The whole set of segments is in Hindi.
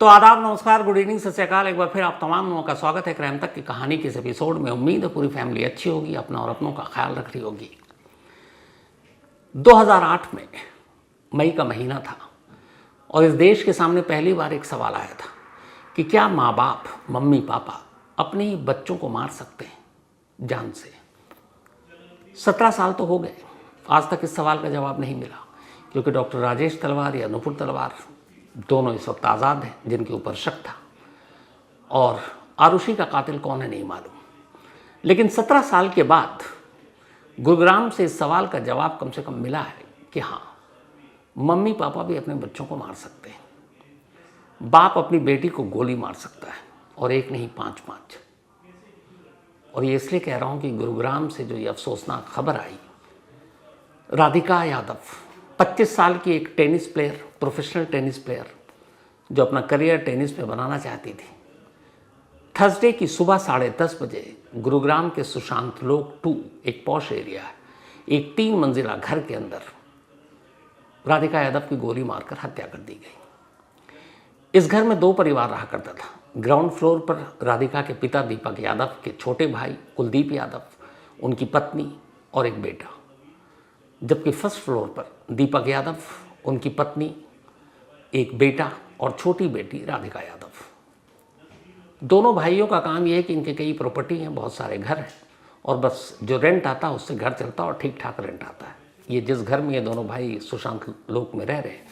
तो आदाब, नमस्कार, गुड इवनिंग, सत श्री अकाल। एक बार फिर आप तमाम लोगों का स्वागत है क्राइम तक की कहानी के इस एपिसोड में। उम्मीद है पूरी फैमिली अच्छी होगी, अपना और अपनों का ख्याल रख रही होगी। 2008 में मई का महीना था और इस देश के सामने पहली बार एक सवाल आया था कि क्या माँ बाप, मम्मी पापा अपने ही बच्चों को मार सकते हैं जान से। 17 साल तो हो गए, आज तक इस सवाल का जवाब नहीं मिला, क्योंकि डॉक्टर राजेश तलवार या नुपुर तलवार दोनों इस वक्त आज़ाद हैं, जिनके ऊपर शक था, और आरुषि का कातिल कौन है नहीं मालूम। लेकिन 17 साल के बाद गुरुग्राम से इस सवाल का जवाब कम से कम मिला है कि हाँ, मम्मी पापा भी अपने बच्चों को मार सकते हैं। बाप अपनी बेटी को गोली मार सकता है, और एक नहीं 5-5। और ये इसलिए कह रहा हूँ कि गुरुग्राम से जो ये अफसोसनाक खबर आई, राधिका यादव 25 साल की एक tennis player, professional tennis player, जो अपना करियर टेनिस में बनाना चाहती थी, थर्सडे की सुबह 10:30 बजे गुरुग्राम के सुशांत लोक 2, एक पॉश एरिया है, एक 3 मंजिला घर के अंदर राधिका यादव की गोली मारकर हत्या कर दी गई। इस घर में 2 परिवार रहा करता था। ग्राउंड फ्लोर पर राधिका के पिता दीपक यादव के छोटे भाई कुलदीप यादव, उनकी पत्नी और एक बेटा, जबकि फर्स्ट फ्लोर पर दीपक यादव, उनकी पत्नी, एक बेटा और छोटी बेटी राधिका यादव। दोनों भाइयों का काम यह है कि इनके कई प्रॉपर्टी हैं, बहुत सारे घर हैं, और बस जो रेंट आता है उससे घर चलता है और ठीक ठाक रेंट आता है। ये जिस घर में ये दोनों भाई सुशांत लोक में रह रहे हैं,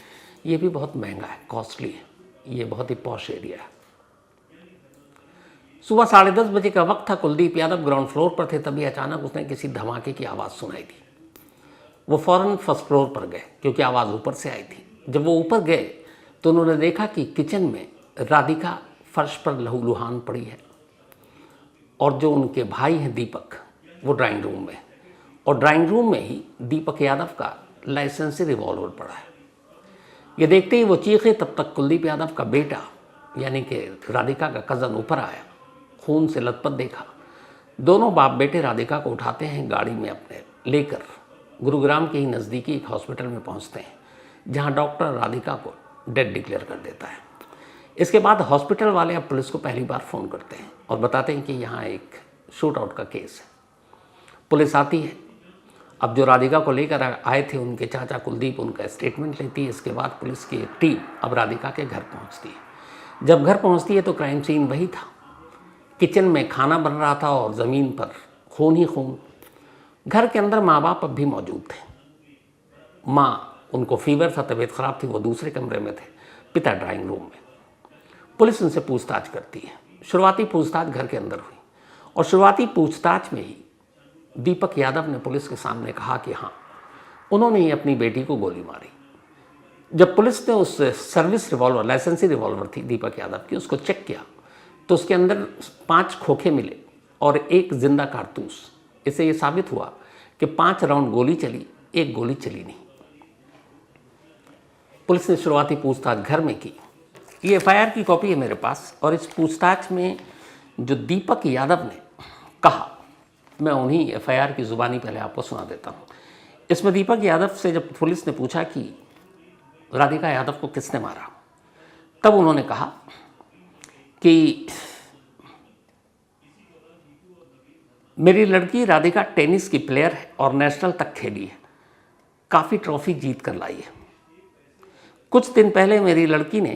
ये भी बहुत महंगा है, कॉस्टली है, ये बहुत ही पॉश एरिया है। सुबह 10:30 बजे का वक्त था। कुलदीप यादव ग्राउंड फ्लोर पर थे, तभी अचानक उसने किसी धमाके की आवाज़ सुनाई दी। वो फ़ौरन फर्स्ट फ्लोर पर गए, क्योंकि आवाज़ ऊपर से आई थी। जब वो ऊपर गए तो उन्होंने देखा कि किचन में राधिका फर्श पर लहूलुहान पड़ी है, और जो उनके भाई हैं दीपक, वो ड्राइंग रूम में, और ड्राइंग रूम में ही दीपक यादव का लाइसेंसी रिवॉल्वर पड़ा है। ये देखते ही वो चीखे, तब तक कुलदीप यादव का बेटा यानी कि राधिका का कज़न ऊपर आया, खून से लथपथ देखा। दोनों बाप बेटे राधिका को उठाते हैं, गाड़ी में अपने लेकर गुरुग्राम के ही नज़दीकी एक हॉस्पिटल में पहुंचते हैं, जहां डॉक्टर राधिका को डेड डिक्लेयर कर देता है। इसके बाद हॉस्पिटल वाले अब पुलिस को पहली बार फ़ोन करते हैं और बताते हैं कि यहाँ एक शूट आउट का केस है। पुलिस आती है। अब जो राधिका को लेकर आए थे उनके चाचा कुलदीप उनका स्टेटमेंट लेती है। इसके बाद पुलिस की एक टीम अब राधिका के घर पहुँचती है। जब घर पहुँचती है तो क्राइम सीन वही था। किचन में खाना बन रहा था और ज़मीन पर खून ही खून। घर के अंदर माँ बाप अब भी मौजूद थे। माँ, उनको फीवर था, तबीयत ख़राब थी, वो दूसरे कमरे में थे, पिता ड्राइंग रूम में। पुलिस उनसे पूछताछ करती है। शुरुआती पूछताछ घर के अंदर हुई, और शुरुआती पूछताछ में ही दीपक यादव ने पुलिस के सामने कहा कि हाँ, उन्होंने ही अपनी बेटी को गोली मारी। जब पुलिस ने उस सर्विस रिवॉल्वर, लाइसेंसी रिवॉल्वर थी दीपक यादव की, उसको चेक किया तो उसके अंदर 5 खोखे मिले और 1 जिंदा कारतूस। इससे ये साबित हुआ कि 5 राउंड गोली चली, 1 गोली चली नहीं। पुलिस ने शुरुआती पूछताछ घर में की। ये एफआईआर की कॉपी है मेरे पास, और इस पूछताछ में जो दीपक यादव ने कहा, मैं उन्हीं एफआईआर की ज़ुबानी पहले आपको सुना देता हूँ। इसमें दीपक यादव से जब पुलिस ने पूछा कि राधिका यादव को किसने मारा, तब उन्होंने कहा कि मेरी लड़की राधिका टेनिस की प्लेयर है और नेशनल तक खेली है, काफ़ी ट्रॉफी जीत कर लाई है। कुछ दिन पहले मेरी लड़की ने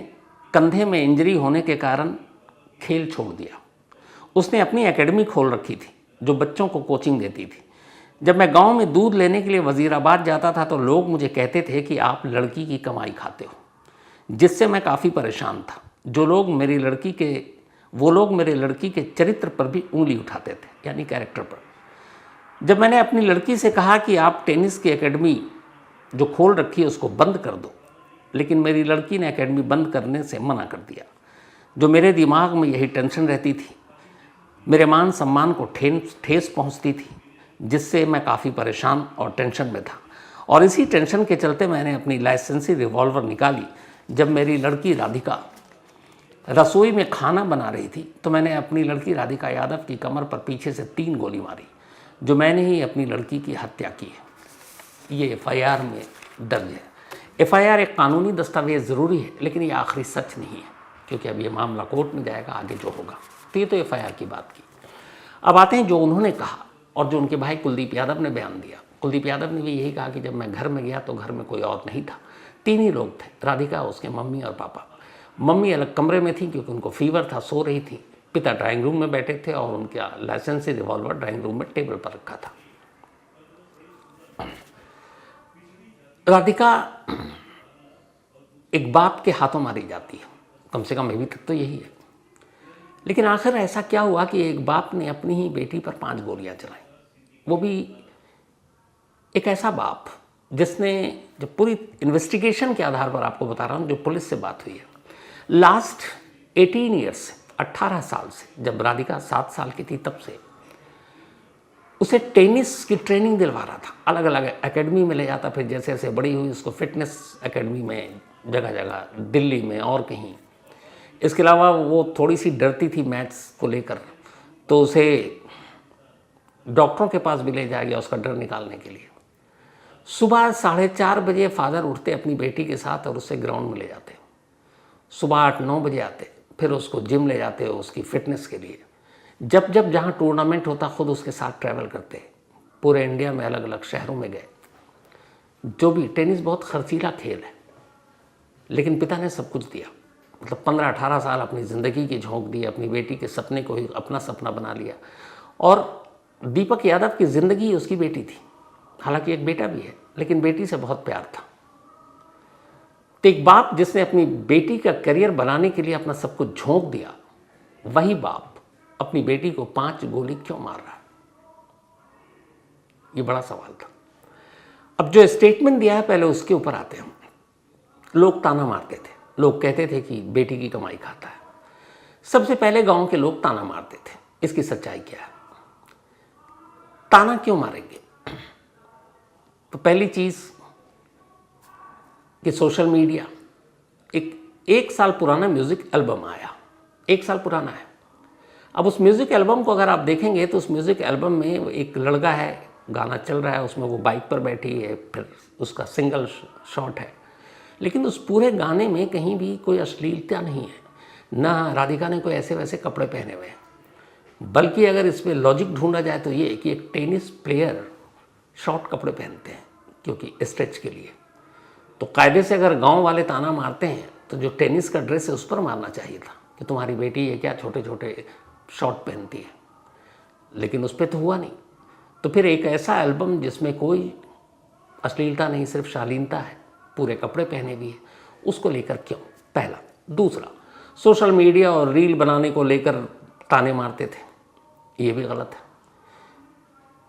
कंधे में इंजरी होने के कारण खेल छोड़ दिया। उसने अपनी एकेडमी खोल रखी थी जो बच्चों को कोचिंग देती थी। जब मैं गांव में दूध लेने के लिए वज़ीराबाद जाता था तो लोग मुझे कहते थे कि आप लड़की की कमाई खाते हो, जिससे मैं काफ़ी परेशान था। वो लोग मेरी लड़की के चरित्र पर भी उंगली उठाते थे, यानी कैरेक्टर पर। जब मैंने अपनी लड़की से कहा कि आप टेनिस की एकेडमी जो खोल रखी है उसको बंद कर दो, लेकिन मेरी लड़की ने एकेडमी बंद करने से मना कर दिया। जो मेरे दिमाग में यही टेंशन रहती थी, मेरे मान सम्मान को ठेस पहुंचती थी, जिससे मैं काफ़ी परेशान और टेंशन में था। और इसी टेंशन के चलते मैंने अपनी लाइसेंसी रिवॉल्वर निकाली। जब मेरी लड़की राधिका रसोई में खाना बना रही थी तो मैंने अपनी लड़की राधिका यादव की कमर पर पीछे से 3 गोली मारी, जो मैंने ही अपनी लड़की की हत्या की है। ये एफआईआर में दर्ज है। एफआईआर एक कानूनी दस्तावेज ज़रूरी है, लेकिन ये आखिरी सच नहीं है। क्योंकि अब ये मामला कोर्ट में जाएगा आगे जो होगा। तो ये तो FIR की बात की। अब आते हैं जो उन्होंने कहा और जो उनके भाई कुलदीप यादव ने बयान दिया। कुलदीप यादव ने भी यही कहा कि जब मैं घर में गया तो घर में कोई और नहीं था, 3 ही लोग थे, राधिका, उसके मम्मी और पापा। मम्मी अलग कमरे में थी क्योंकि उनको फीवर था, सो रही थी। पिता ड्राइंग रूम में बैठे थे और उनका लाइसेंसी रिवॉल्वर ड्राइंग रूम में टेबल पर रखा था। राधिका एक बाप के हाथों मारी जाती है, कम से कम अभी तक तो यही है। लेकिन आखिर ऐसा क्या हुआ कि एक बाप ने अपनी ही बेटी पर 5 गोलियां चलाई, वो भी एक ऐसा बाप जिसने, जब पूरी इन्वेस्टिगेशन के आधार पर आपको बता रहा हूँ, जो पुलिस से बात हुई है, लास्ट 18 ईयर्स से, 18 साल से, जब राधिका 7 साल की थी तब से उसे टेनिस की ट्रेनिंग दिलवा रहा था। अलग अलग एकेडमी में ले जाता, फिर जैसे जैसे बड़ी हुई उसको फिटनेस एकेडमी में जगह जगह, दिल्ली में और कहीं। इसके अलावा वो थोड़ी सी डरती थी मैथ्स को लेकर, तो उसे डॉक्टरों के पास भी ले जाया गया उसका डर निकालने के लिए। सुबह 4:30 बजे फादर उठते अपनी बेटी के साथ और उससे ग्राउंड में ले जाते। सुबह 8-9 बजे आते, फिर उसको जिम ले जाते उसकी फिटनेस के लिए। जब जब जहाँ टूर्नामेंट होता खुद उसके साथ ट्रैवल करते, पूरे इंडिया में अलग अलग शहरों में गए। जो भी, टेनिस बहुत खर्चीला खेल है, लेकिन पिता ने सब कुछ दिया। मतलब 15-18 साल अपनी ज़िंदगी की झोंक दी, अपनी बेटी के सपने को ही अपना सपना बना लिया। और दीपक यादव की ज़िंदगी उसकी बेटी थी, हालांकि एक बेटा भी है, लेकिन बेटी से बहुत प्यार था। तो एक बाप जिसने अपनी बेटी का करियर बनाने के लिए अपना सब कुछ झोंक दिया, वही बाप अपनी बेटी को 5 गोली क्यों मार रहा है? ये बड़ा सवाल था। अब जो स्टेटमेंट दिया है पहले उसके ऊपर आते हैं। लोग ताना मारते थे, लोग कहते थे कि बेटी की कमाई खाता है। सबसे पहले गांव के लोग ताना मारते थे। इसकी सच्चाई क्या है? ताना क्यों मारेंगे? तो पहली चीज कि सोशल मीडिया, एक साल पुराना म्यूजिक एल्बम आया, 1 साल पुराना है। अब उस म्यूजिक एल्बम को अगर आप देखेंगे तो उस म्यूजिक एल्बम में एक लड़का है, गाना चल रहा है, उसमें वो बाइक पर बैठी है, फिर उसका सिंगल शॉट है, लेकिन उस पूरे गाने में कहीं भी कोई अश्लीलता नहीं है, ना राधिका ने कोई ऐसे वैसे कपड़े पहने हुए हैं। बल्कि अगर इसमें लॉजिक ढूंढा जाए तो ये कि एक टेनिस प्लेयर शॉर्ट कपड़े पहनते हैं क्योंकि स्ट्रेच के लिए। तो कायदे से अगर गांव वाले ताना मारते हैं तो जो टेनिस का ड्रेस है उस पर मारना चाहिए था कि तुम्हारी बेटी ये क्या छोटे छोटे शॉर्ट पहनती है, लेकिन उस पर तो हुआ नहीं। तो फिर एक ऐसा एल्बम जिसमें कोई अश्लीलता नहीं, सिर्फ शालीनता है, पूरे कपड़े पहने भी है, उसको लेकर क्यों? पहला। दूसरा, सोशल मीडिया और रील बनाने को लेकर ताने मारते थे, ये भी गलत है।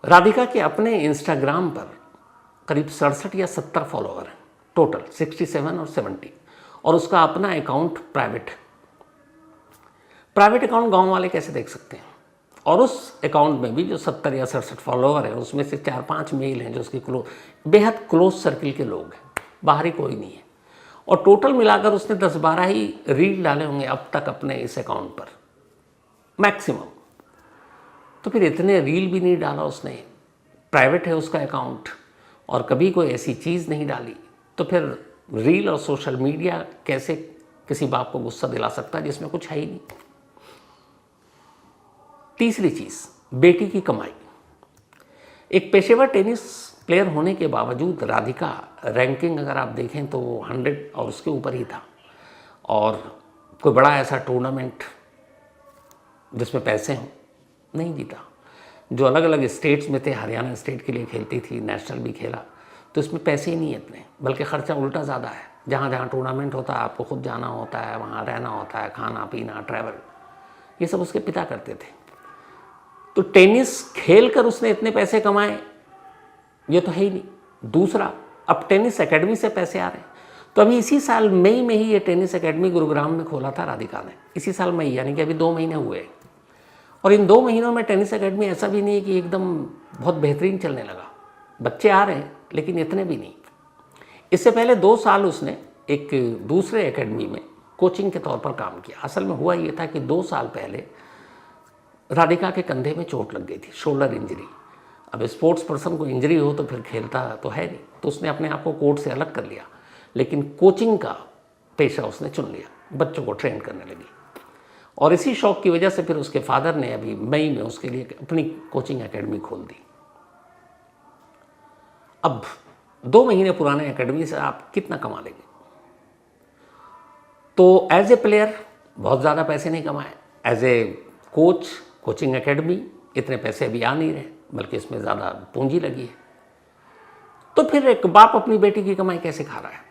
राधिका के अपने इंस्टाग्राम पर करीब 67 या 70 फॉलोअर हैं, टोटल 67 और 70, और उसका अपना अकाउंट प्राइवेट है। प्राइवेट अकाउंट गांव वाले कैसे देख सकते हैं? और उस अकाउंट में भी जो 70 या 67 फॉलोअर हैं उसमें से 4-5 मेल हैं जो उसके बेहद क्लोज सर्किल के लोग हैं, बाहरी कोई नहीं है। और टोटल मिलाकर उसने 10-12 ही रील डाले होंगे अब तक अपने इस अकाउंट पर, मैक्सिमम। तो फिर इतने रील भी नहीं डाला उसने, प्राइवेट है उसका अकाउंट, और कभी कोई ऐसी चीज़ नहीं डाली, तो फिर रील और सोशल मीडिया कैसे किसी बाप को गुस्सा दिला सकता है जिसमें कुछ है ही नहीं। तीसरी चीज़, बेटी की कमाई। एक पेशेवर टेनिस प्लेयर होने के बावजूद राधिका रैंकिंग अगर आप देखें तो 100 और उसके ऊपर ही था, और कोई बड़ा ऐसा टूर्नामेंट जिसमें पैसे हों नहीं जीता। जो अलग अलग स्टेट्स में थे, हरियाणा स्टेट के लिए खेलती थी, नेशनल भी खेला, तो इसमें पैसे ही नहीं है इतने, बल्कि खर्चा उल्टा ज़्यादा है। जहाँ जहाँ टूर्नामेंट होता है आपको खुद जाना होता है, वहाँ रहना होता है, खाना पीना, ट्रैवल, ये सब उसके पिता करते थे। तो टेनिस खेल कर उसने इतने पैसे कमाए ये तो है ही नहीं। दूसरा, अब टेनिस एकेडमी से पैसे आ रहे हैं। तो अभी इसी साल मई में ही ये टेनिस एकेडमी गुरुग्राम में खोला था राधिका ने, इसी साल मई, यानी कि अभी 2 महीने हुए। और इन 2 महीनों में टेनिस एकेडमी ऐसा भी नहीं है कि एकदम बहुत बेहतरीन चलने लगा, बच्चे आ रहे हैं लेकिन इतने भी नहीं। इससे पहले 2 साल उसने एक दूसरे एकेडमी में कोचिंग के तौर पर काम किया। असल में हुआ ये था कि 2 साल पहले राधिका के कंधे में चोट लग गई थी, शोल्डर इंजरी। अब स्पोर्ट्स पर्सन को इंजरी हो तो फिर खेलता तो है नहीं, तो उसने अपने आप को कोर्ट से अलग कर लिया, लेकिन कोचिंग का पेशा उसने चुन लिया। बच्चों को ट्रेन करने लगी। और इसी शौक की वजह से फिर उसके फादर ने अभी मई में उसके लिए अपनी कोचिंग एकेडमी खोल दी। अब 2 महीने पुराने एकेडमी से आप कितना कमा लेंगे? तो एज ए प्लेयर बहुत ज़्यादा पैसे नहीं कमाए, as a coach coaching academy इतने पैसे अभी आ नहीं रहे, बल्कि इसमें ज़्यादा पूंजी लगी है। तो फिर एक बाप अपनी बेटी की कमाई कैसे खा रहा है?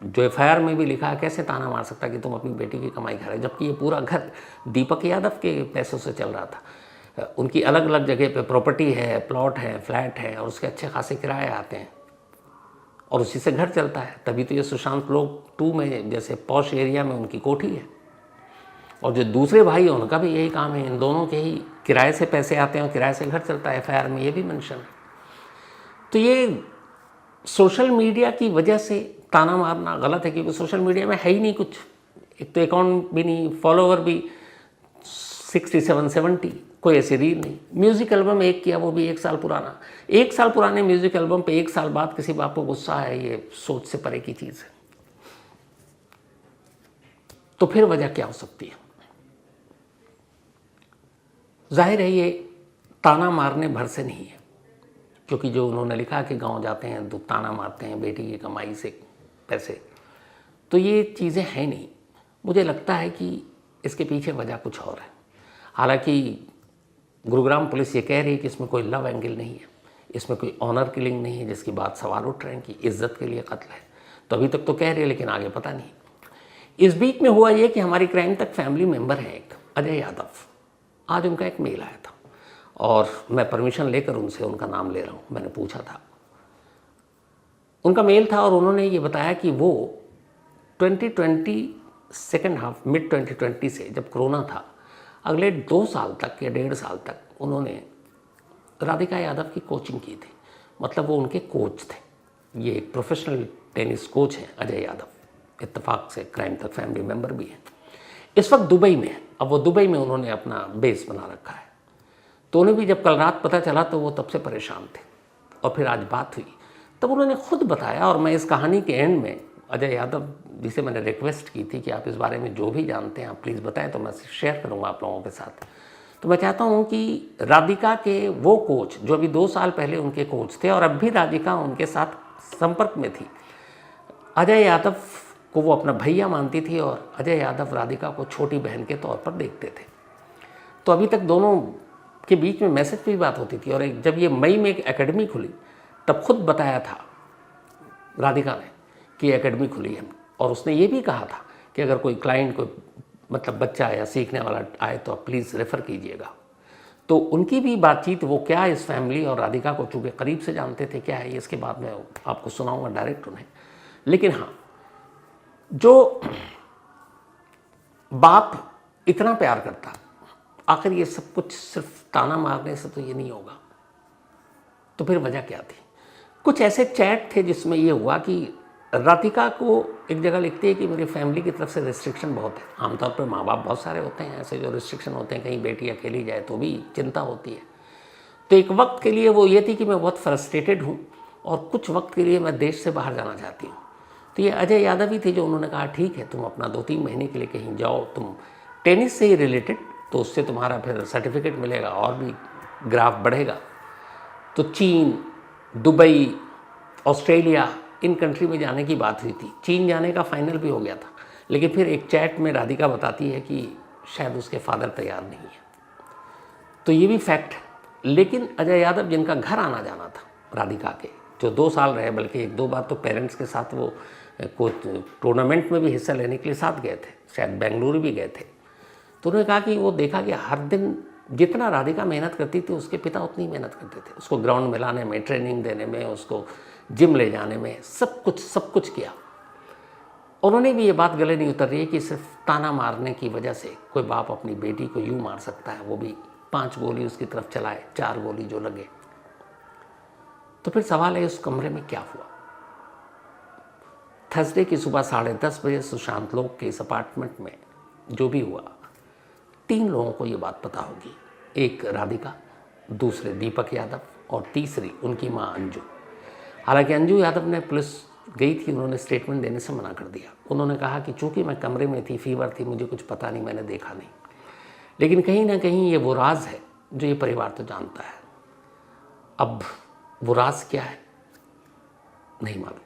जो एफआईआर में भी लिखा है, कैसे ताना मार सकता है कि तुम अपनी बेटी की कमाई खा रहे, जबकि ये पूरा घर दीपक यादव के पैसों से चल रहा था। उनकी अलग अलग जगह पे प्रॉपर्टी है, प्लॉट है, फ्लैट है, और उसके अच्छे खासे किराए आते हैं और उसी से घर चलता है। तभी तो ये सुशांत ब्लॉक 2 में जैसे पॉश एरिया में उनकी कोठी है। और जो दूसरे भाई हैं उनका भी यही काम है, इन दोनों के ही किराए से पैसे आते हैं और किराए से घर चलता है। एफआईआर में ये भी मेंशन है। तो ये सोशल मीडिया की वजह से ताना मारना गलत है, क्योंकि सोशल मीडिया में है ही नहीं कुछ। एक तो अकाउंट भी नहीं, फॉलोवर भी 67-70, कोई ऐसी रील नहीं। म्यूज़िक एल्बम एक किया, वो भी 1 साल पुराना। 1 साल पुराने म्यूज़िक एल्बम पे 1 साल बाद किसी बाप को गुस्सा है, ये सोच से परे की चीज़ है। तो फिर वजह क्या हो सकती है? जाहिर है ये ताना मारने भर से नहीं है, क्योंकि जो उन्होंने लिखा कि गांव जाते हैं तो ताना मारते हैं बेटी की कमाई से पैसे, तो ये चीज़ें हैं नहीं। मुझे लगता है कि इसके पीछे वजह कुछ और है। हालांकि गुरुग्राम पुलिस ये कह रही है कि इसमें कोई लव एंगल नहीं है, इसमें कोई ऑनर किलिंग नहीं है, जिसकी बात सवाल उठ रहे हैं कि इज्जत के लिए कत्ल है। तो अभी तक तो कह रही है, लेकिन आगे पता नहीं। इस बीच में हुआ ये कि हमारी क्राइम तक फैमिली मेंबर हैं एक अजय यादव, आज उनका एक मेल आया था और मैं परमिशन लेकर उनसे उनका नाम ले रहा हूँ। मैंने पूछा था, उनका मेल था और उन्होंने ये बताया कि वो 2020 सेकेंड हाफ मिड 2020 से जब कोरोना था, अगले 2 साल तक या 1.5 साल तक उन्होंने राधिका यादव की कोचिंग की थी। मतलब वो उनके कोच थे। ये एक प्रोफेशनल टेनिस कोच हैं अजय यादव, इत्तेफाक से क्राइम तक फैमिली मेंबर भी हैं। इस वक्त दुबई में है। अब वो दुबई में उन्होंने अपना बेस बना रखा है। तो उन्हें भी जब कल रात पता चला तो वो तब से परेशान थे। और फिर आज बात हुई तब उन्होंने खुद बताया, और मैं इस कहानी के एंड में अजय यादव जिसे मैंने रिक्वेस्ट की थी कि आप इस बारे में जो भी जानते हैं आप प्लीज़ बताएं, तो मैं शेयर करूंगा आप लोगों के साथ। तो मैं चाहता हूं कि राधिका के वो कोच जो अभी 2 साल पहले उनके कोच थे और अब भी राधिका उनके साथ संपर्क में थी, अजय यादव को वो अपना भैया मानती थी और अजय यादव राधिका को छोटी बहन के तौर पर देखते थे। तो अभी तक दोनों के बीच में मैसेज पे भी बात होती थी। और जब ये मई में एक एकेडमी खुली तब खुद बताया था राधिका ने कि एकेडमी खुली है, और उसने ये भी कहा था कि अगर कोई क्लाइंट कोई मतलब बच्चा या सीखने वाला आए तो आप प्लीज़ रेफ़र कीजिएगा। तो उनकी भी बातचीत, वो क्या इस फैमिली और राधिका को चूँकि करीब से जानते थे, क्या है इसके बाद में आपको सुनाऊंगा डायरेक्ट उन्हें। लेकिन हाँ, जो बाप इतना प्यार करता, आखिर ये सब कुछ सिर्फ ताना मारने से तो ये नहीं होगा। तो फिर वजह क्या थी? कुछ ऐसे चैट थे जिसमें ये हुआ कि राधिका को एक जगह लिखती है कि मेरी फैमिली की तरफ से रिस्ट्रिक्शन बहुत है। आमतौर पर माँ बाप बहुत सारे होते हैं ऐसे जो रिस्ट्रिक्शन होते हैं, कहीं बेटी अकेली जाए तो भी चिंता होती है। तो एक वक्त के लिए वो ये थी कि मैं बहुत फ्रस्ट्रेटेड हूँ और कुछ वक्त के लिए मैं देश से बाहर जाना चाहती हूँ। तो ये अजय यादव ही थे जो उन्होंने कहा ठीक है तुम अपना 2-3 महीने के लिए कहीं जाओ, तुम टेनिस से ही रिलेटेड, तो उससे तुम्हारा फिर सर्टिफिकेट मिलेगा और भी ग्राफ बढ़ेगा। तो चीन, दुबई, ऑस्ट्रेलिया, इन कंट्री में जाने की बात हुई थी। चीन जाने का फाइनल भी हो गया था, लेकिन फिर एक चैट में राधिका बताती है कि शायद उसके फादर तैयार नहीं है। तो ये भी फैक्ट है। लेकिन अजय यादव जिनका घर आना जाना था राधिका के, जो 2 साल रहे, बल्कि 1-2 बार तो पेरेंट्स के साथ वो टूर्नामेंट में भी हिस्सा लेने के लिए साथ गए थे, शायद बेंगलुरु भी गए थे। तो उन्होंने कहा कि वो देखा कि हर दिन जितना राधिका मेहनत करती थी उसके पिता उतनी मेहनत करते थे, उसको ग्राउंड में लाने में, ट्रेनिंग देने में, उसको जिम ले जाने में, सब कुछ किया। उन्होंने भी ये बात गले नहीं उतर रही है कि सिर्फ ताना मारने की वजह से कोई बाप अपनी बेटी को यूँ मार सकता है, वो भी 5 गोली उसकी तरफ चलाए, 4 गोली जो लगे। तो फिर सवाल है उस कमरे में क्या हुआ। थर्सडे की सुबह 10:30 बजे सुशांत लोक के इस अपार्टमेंट में जो भी हुआ, 3 लोगों को ये बात पता होगी। एक राधिका, दूसरे दीपक यादव और तीसरी उनकी माँ अंजू। हालांकि अंजू यादव ने पुलिस गई थी, उन्होंने स्टेटमेंट देने से मना कर दिया। उन्होंने कहा कि चूंकि मैं कमरे में थी, फीवर थी, मुझे कुछ पता नहीं, मैंने देखा नहीं। लेकिन कहीं ना कहीं ये वो राज है जो ये परिवार तो जानता है। अब वो राज क्या है नहीं मालूम।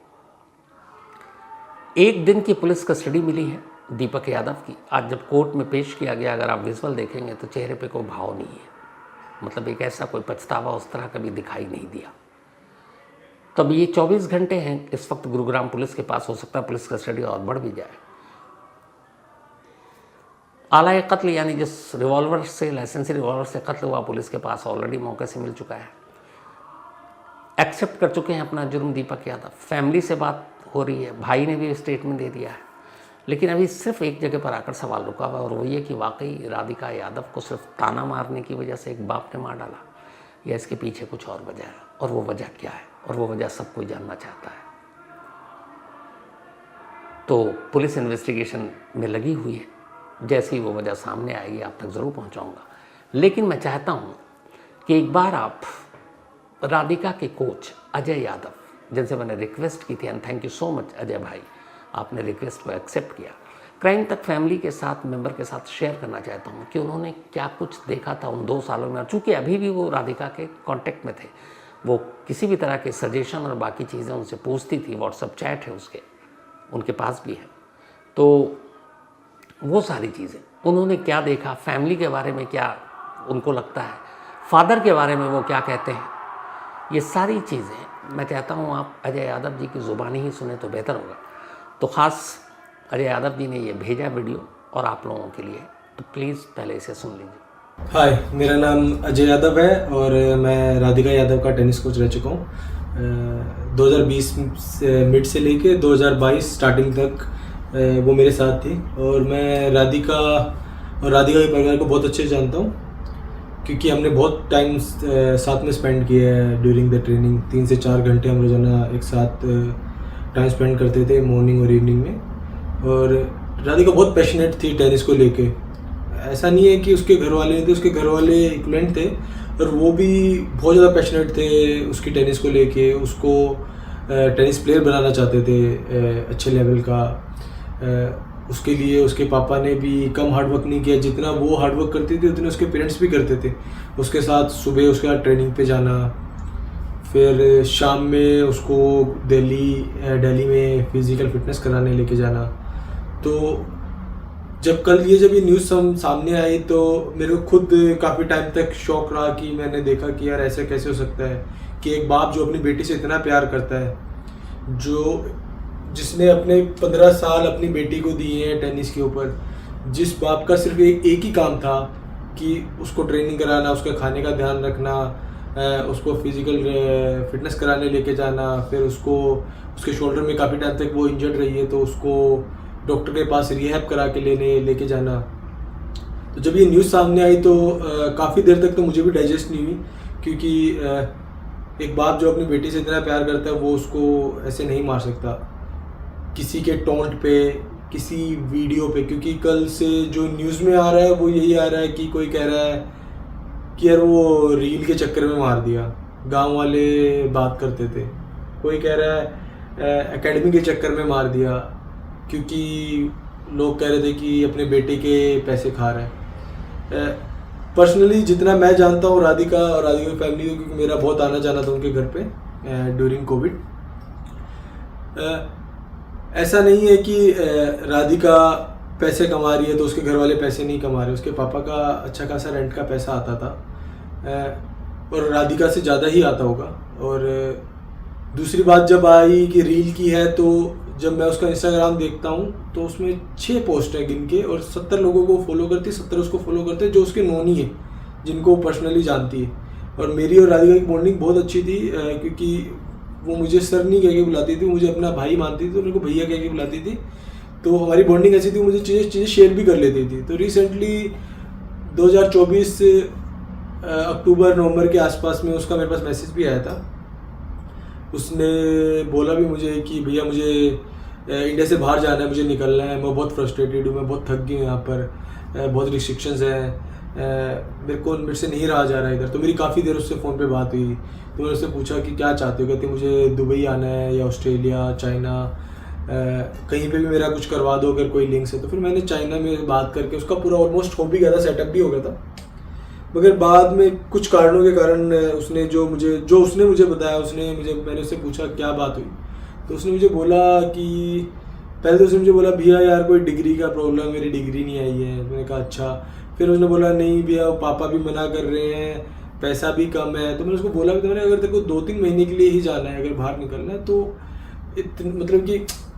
एक दिन की पुलिस कस्टडी मिली है दीपक यादव की। आज जब कोर्ट में पेश किया गया, अगर आप विजुअल देखेंगे तो चेहरे पे कोई भाव नहीं है, मतलब एक ऐसा कोई पछतावा उस तरह कभी दिखाई नहीं दिया। तब ये 24 घंटे हैं इस वक्त गुरुग्राम पुलिस के पास। हो सकता है पुलिस कस्टडी और बढ़ भी जाए। आला कत्ल यानी जिस रिवॉल्वर से, लाइसेंसी रिवॉल्वर से कत्ल हुआ, पुलिस के पास ऑलरेडी मौके से मिल चुका है। एक्सेप्ट कर चुके हैं अपना जुर्म दीपक यादव। फैमिली से बात हो रही है, भाई ने भी स्टेटमेंट दे दिया है। लेकिन अभी सिर्फ एक जगह पर आकर सवाल रुका हुआ, और वो ये कि वाकई राधिका यादव को सिर्फ ताना मारने की वजह से एक बाप ने मार डाला, या इसके पीछे कुछ और वजह है, और वो वजह क्या है, और वो वजह सब कोई जानना चाहता है। तो पुलिस इन्वेस्टिगेशन में लगी हुई है। जैसे ही वो वजह सामने आएगी आप तक ज़रूर पहुंचाऊंगा। लेकिन मैं चाहता हूं कि एक बार आप राधिका के कोच अजय यादव, जिनसे मैंने रिक्वेस्ट की थी, and thank you so much Ajay भाई, आपने रिक्वेस्ट को एक्सेप्ट किया। क्राइम तक फैमिली के साथ, मेंबर के साथ शेयर करना चाहता हूँ कि उन्होंने क्या कुछ देखा था उन 2 सालों में। और चूँकि अभी भी वो राधिका के कांटेक्ट में थे, वो किसी भी तरह के सजेशन और बाकी चीज़ें उनसे पूछती थी। व्हाट्सएप चैट है उसके, उनके पास भी है। तो वो सारी चीज़ें उन्होंने क्या देखा, फैमिली के बारे में क्या उनको लगता है, फादर के बारे में वो क्या कहते हैं, ये सारी चीज़ें मैं चाहता हूँ आप अजय यादव जी की ज़ुबानी ही सुने तो बेहतर होगा। तो ख़ास अजय यादव जी ने ये भेजा वीडियो और आप लोगों के लिए, तो प्लीज़ पहले इसे सुन लीजिए। हाय, मेरा नाम अजय यादव है और मैं राधिका यादव का टेनिस कोच रह चुका हूँ। 2020 मिड से लेके 2022 स्टार्टिंग तक वो मेरे साथ थी, और मैं राधिका के परिवार को बहुत अच्छे से जानता हूँ, क्योंकि हमने बहुत टाइम साथ में स्पेंड किया है ड्यूरिंग द ट्रेनिंग। 3 से 4 घंटे हम रोज़ाना एक साथ टाइम स्पेंड करते थे मॉर्निंग और इवनिंग में। और राधिका बहुत पैशनेट थी टेनिस को लेके। ऐसा नहीं है कि उसके घर वाले नहीं थे, उसके घर वाले इक्वलेंट थे, और वो भी बहुत ज़्यादा पैशनेट थे उसकी टेनिस को लेके। उसको टेनिस प्लेयर बनाना चाहते थे अच्छे लेवल का। उसके लिए उसके पापा ने भी कम हार्डवर्क नहीं किया। जितना वो हार्डवर्क करती थी उतने उसके पेरेंट्स भी करते थे। उसके साथ सुबह उसके साथ ट्रेनिंग पे जाना, फिर शाम में उसको दिल्ली में फिज़िकल फिटनेस कराने लेके जाना। तो जब ये न्यूज़ सामने आई तो मेरे को खुद काफ़ी टाइम तक शौक रहा कि मैंने देखा कि यार ऐसा कैसे हो सकता है कि एक बाप जो अपनी बेटी से इतना प्यार करता है, जिसने अपने 15 साल अपनी बेटी को दिए हैं टेनिस के ऊपर, जिस बाप का सिर्फ एक ही काम था कि उसको ट्रेनिंग कराना, उसके खाने का ध्यान रखना, उसको फिज़िकल फिटनेस कराने लेके जाना, फिर उसके शोल्डर में काफ़ी टाइम तक वो इंजर्ड रही है तो उसको डॉक्टर के पास रिहैब करा के लेके जाना। तो जब ये न्यूज़ सामने आई तो काफ़ी देर तक तो मुझे भी डाइजेस्ट नहीं हुई, क्योंकि एक बाप जो अपनी बेटी से इतना प्यार करता है वो उसको ऐसे नहीं मार सकता किसी के टोंट पे, किसी वीडियो पे। क्योंकि कल से जो न्यूज़ में आ रहा है वो यही आ रहा है कि कोई कह रहा है कि यार वो रील के चक्कर में मार दिया, गांव वाले बात करते थे। कोई कह रहा है एकेडमी के चक्कर में मार दिया, क्योंकि लोग कह रहे थे कि अपने बेटे के पैसे खा रहा है। पर्सनली जितना मैं जानता हूँ राधिका की फैमिली को, क्योंकि मेरा बहुत आना जाना था उनके घर पे ड्यूरिंग कोविड। ऐसा नहीं है कि राधिका पैसे कमा रही है तो उसके घर वाले पैसे नहीं कमा रहे। उसके पापा का अच्छा खासा रेंट का पैसा आता था, और राधिका से ज़्यादा ही आता होगा। और दूसरी बात जब आई कि रील की है, तो जब मैं उसका इंस्टाग्राम देखता हूँ तो उसमें 6 पोस्ट हैं गिन के, और 70 लोगों को फॉलो करती है, 70 उसको फॉलो करते हैं जो उसके नोनी है, जिनको वो पर्सनली जानती है। और मेरी और राधिका की बॉन्डिंग बहुत अच्छी थी, क्योंकि वो मुझे सर नहीं कह के बुलाती थी, मुझे अपना भाई मानती थी, तो मेरे को भैया कह के बुलाती थी। तो हमारी बॉन्डिंग ऐसी थी, मुझे चीज़ें शेयर भी कर लेती थी। तो रिसेंटली 2024 अक्टूबर नवंबर के आसपास में उसका मेरे पास मैसेज भी आया था। उसने बोला भी मुझे कि भैया मुझे इंडिया से बाहर जाना है, मुझे निकलना है, मैं बहुत फ्रस्ट्रेटेड हूँ, मैं बहुत थक गई हूँ, यहाँ पर बहुत रिस्ट्रिक्शंस हैं, मेरे से नहीं रहा जा रहा है इधर। तो मेरी काफ़ी देर उससे फ़ोन पे बात हुई। तो मैंने उससे पूछा कि क्या चाहते हो? कहती मुझे दुबई आना है या ऑस्ट्रेलिया, चाइना, कहीं पे भी मेरा कुछ करवा दो अगर कोई लिंक्स है। तो फिर मैंने चाइना में बात करके उसका पूरा ऑलमोस्ट हो भी गया था, सेटअप भी हो गया था। मगर बाद में कुछ कारणों के कारण उसने उसने मुझे बताया, मैंने उससे पूछा क्या बात हुई। तो उसने मुझे बोला कि पहले तो उसने मुझे बोला भैया यार कोई डिग्री का प्रॉब्लम, मेरी डिग्री नहीं आई है। मैंने कहा अच्छा। फिर उसने बोला नहीं भैया पापा भी मना कर रहे हैं, पैसा भी कम है। तो मैंने उसको बोला भी, मैंने अगर तेरे को 2-3 महीने के लिए ही जाना है, अगर बाहर निकलना है तो मतलब कि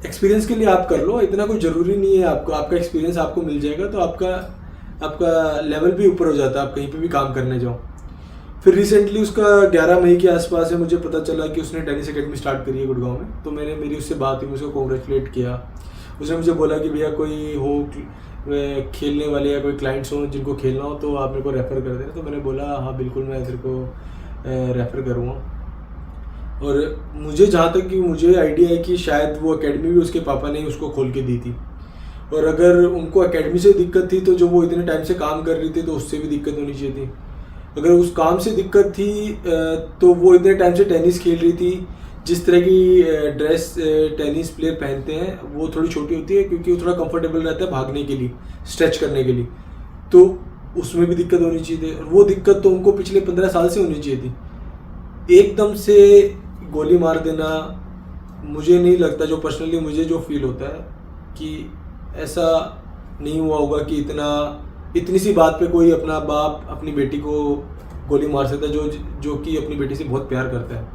एक्सपीरियंस के लिए आप कर लो, इतना कोई ज़रूरी नहीं है आपको, आपका एक्सपीरियंस आपको मिल जाएगा तो आपका लेवल भी ऊपर हो जाता है, आप कहीं पे भी काम करने जाओ। फिर रिसेंटली उसका 11 मई के आसपास है, मुझे पता चला कि उसने टेनिस अकेडमी स्टार्ट करी है गुड़गांव में। तो मेरी उससे बात हुई, मैं उसको कॉन्ग्रेचुलेट किया। उसने मुझे बोला कि भैया कोई हो खेलने वाले या कोई क्लाइंट्स हो जिनको खेलना हो तो आप मेरे को रेफ़र कर देना। तो मैंने बोला हाँ बिल्कुल मैं तेरे को रेफ़र करूँगा। और मुझे जहाँ तक कि मुझे आइडिया है कि शायद वो एकेडमी भी उसके पापा ने उसको खोल के दी थी। और अगर उनको एकेडमी से दिक्कत थी तो जो वो इतने टाइम से काम कर रही थी तो उससे भी दिक्कत होनी चाहिए थी। अगर उस काम से दिक्कत थी तो वो इतने टाइम से टेनिस खेल रही थी, जिस तरह की ड्रेस टेनिस प्लेयर पहनते हैं वो थोड़ी छोटी होती है क्योंकि वो थोड़ा कंफर्टेबल रहता है भागने के लिए, स्ट्रेच करने के लिए। तो उसमें भी दिक्कत होनी चाहिए थी, और वो दिक्कत तो उनको पिछले 15 साल से होनी चाहिए थी। एकदम से गोली मार देना, मुझे नहीं लगता, जो पर्सनली मुझे जो फील होता है कि ऐसा नहीं हुआ होगा कि इतनी सी बात पे कोई अपना बाप अपनी बेटी को गोली मार सकता है जो कि अपनी बेटी से बहुत प्यार करता है।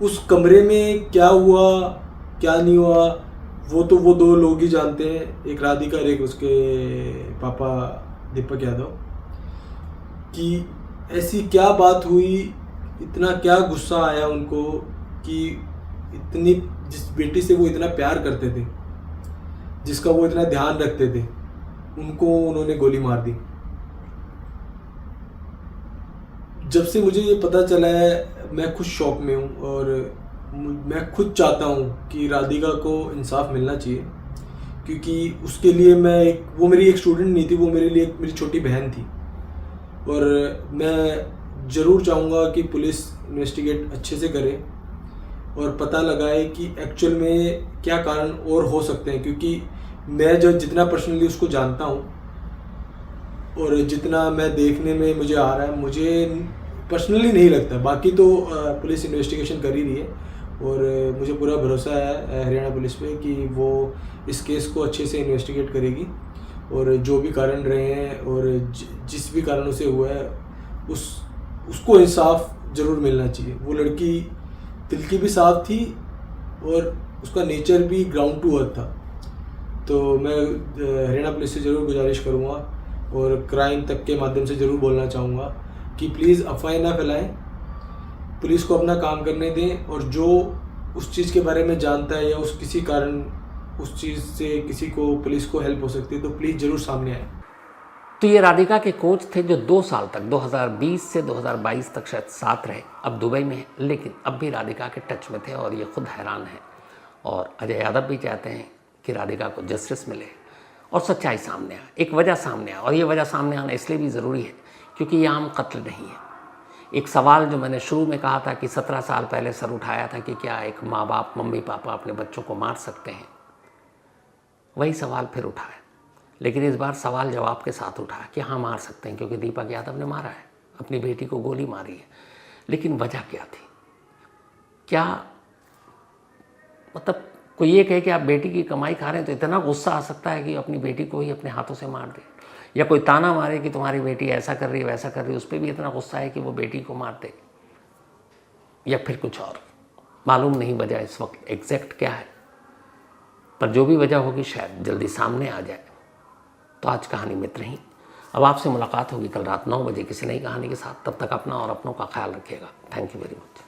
उस कमरे में क्या हुआ क्या नहीं हुआ वो दो लोग ही जानते हैं, एक राधिका और एक उसके पापा दीपक यादव, कि ऐसी क्या बात हुई, इतना क्या गुस्सा आया उनको कि जिस बेटी से वो इतना प्यार करते थे, जिसका वो इतना ध्यान रखते थे, उनको उन्होंने गोली मार दी। जब से मुझे ये पता चला है मैं खुद शॉक में हूँ, और मैं खुद चाहता हूँ कि राधिका को इंसाफ मिलना चाहिए, क्योंकि उसके लिए वो मेरी एक स्टूडेंट नहीं थी, वो मेरे लिए मेरी छोटी बहन थी। और मैं ज़रूर चाहूँगा कि पुलिस इन्वेस्टिगेट अच्छे से करे और पता लगाए कि एक्चुअल में क्या कारण और हो सकते हैं, क्योंकि मैं जितना पर्सनली उसको जानता हूँ और जितना मैं देखने में मुझे आ रहा है, मुझे पर्सनली नहीं लगता। बाकी तो पुलिस इन्वेस्टिगेशन कर ही रही है, और मुझे पूरा भरोसा है हरियाणा पुलिस पे कि वो इस केस को अच्छे से इन्वेस्टिगेट करेगी, और जो भी कारण रहे हैं और जिस भी कारणों से हुआ है उसको इंसाफ ज़रूर मिलना चाहिए। वो लड़की दिल की भी साफ थी और उसका नेचर भी ग्राउंड टू अर्थ था। तो मैं हरियाणा पुलिस से ज़रूर गुजारिश करूँगा और क्राइम तक के माध्यम से ज़रूर बोलना चाहूँगा कि प्लीज़ अफवाहें ना फैलाएं, पुलिस को अपना काम करने दें, और जो उस चीज़ के बारे में जानता है या किसी कारण उस चीज़ से किसी को पुलिस को हेल्प हो सकती है तो प्लीज़ ज़रूर सामने आए। तो ये राधिका के कोच थे जो 2 साल तक 2020 से 2022 तक शायद साथ रहे, अब दुबई में है, लेकिन अब भी राधिका के टच में थे और ये खुद हैरान है। और अजय यादव भी चाहते हैं कि राधिका को जस्टिस मिले और सच्चाई सामने आए, एक वजह सामने आए। और ये वजह सामने आना इसलिए भी ज़रूरी है क्योंकि ये आम कत्ल नहीं है। एक सवाल जो मैंने शुरू में कहा था कि 17 साल पहले सर उठाया था कि क्या एक माँ बाप मम्मी पापा अपने बच्चों को मार सकते हैं, वही सवाल फिर उठा है, लेकिन इस बार सवाल जवाब के साथ उठा कि हाँ मार सकते हैं, क्योंकि दीपक यादव ने मारा है, अपनी बेटी को गोली मारी है। लेकिन वजह क्या थी? क्या मतलब कोई ये कहे कि आप बेटी की कमाई खा रहे हैं तो इतना गुस्सा आ सकता है कि अपनी बेटी को ही अपने हाथों से मार दे, या कोई ताना मारे कि तुम्हारी बेटी ऐसा कर रही है वैसा कर रही है, उस पर भी इतना गुस्सा है कि वो बेटी को मार दे, या फिर कुछ और। मालूम नहीं वजह इस वक्त एग्जैक्ट क्या है, पर जो भी वजह होगी शायद जल्दी सामने आ जाए। तो आज कहानी में इतना ही। अब आपसे मुलाकात होगी कल रात 9 बजे किसी नई कहानी के साथ। तब तक अपना और अपनों का ख्याल रखिएगा। Thank you very much.